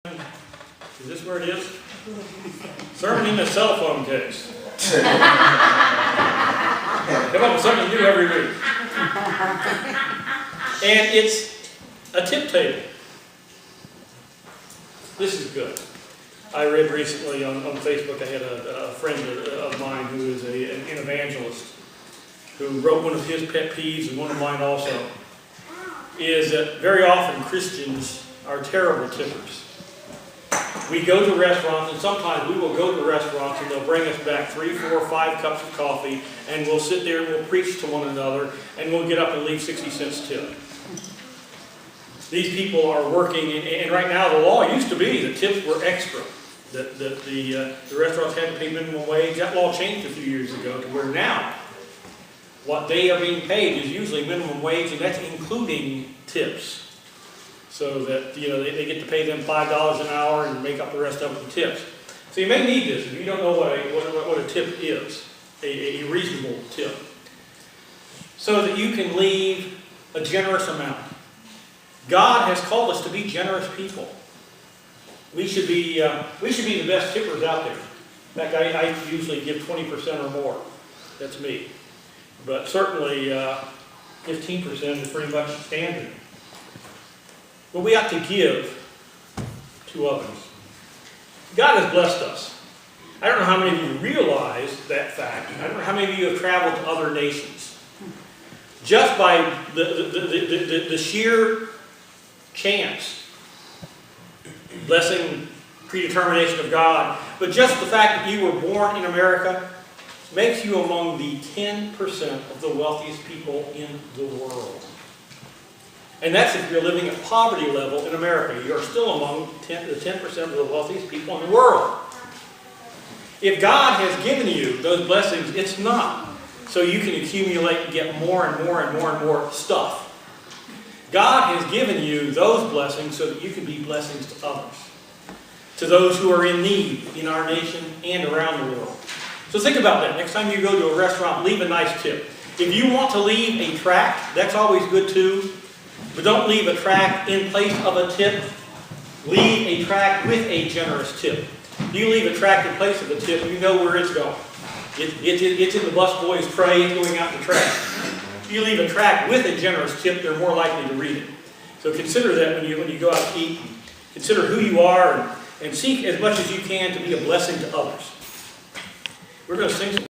Is this where it is? Sermon in the cell phone case. Come up with something new every week. And it's a tip table. This is good. I read recently on Facebook, I had a friend of mine who is an evangelist who wrote one of his pet peeves, and one of mine also, is that very often Christians are terrible tippers. We go to restaurants, and sometimes we will go to restaurants and they'll bring us back 3, 4, 5 cups of coffee, and we'll sit there and we'll preach to one another, and we'll get up and leave 60 cents tip. These people are working, and right now the law used to be that tips were extra. That the restaurants had to pay minimum wage. That law changed a few years ago to where now what they are being paid is usually minimum wage, and that's including tips. So that they get to pay them $5 an hour and make up the rest of it in tips. So you may need this if you don't know what a tip is, a reasonable tip, so that you can leave a generous amount. God has called us to be generous people. We should be the best tippers out there. In fact, I usually give 20% or more. That's me. But certainly 15% is pretty much standard. But we ought to give to others. God has blessed us. I don't know how many of you realize that fact. I don't know how many of you have traveled to other nations. Just by the sheer chance, blessing, predetermination of God, but just the fact that you were born in America makes you among the 10% of the wealthiest people in the world. And that's if you're living at poverty level in America. You're still among the 10% of the wealthiest people in the world. If God has given you those blessings, it's not so you can accumulate and get more and more and more and more stuff. God has given you those blessings so that you can be blessings to others, to those who are in need in our nation and around the world. So think about that. Next time you go to a restaurant, leave a nice tip. If you want to leave a tract, that's always good too. But don't leave a tract in place of a tip. Leave a tract with a generous tip. If you leave a tract in place of a tip, you know where it's going. It's in the busboy's tray. It's going out the trash. If you leave a tract with a generous tip, they're more likely to read it. So consider that when you go out to eat. Consider who you are and seek as much as you can to be a blessing to others. We're going to sing some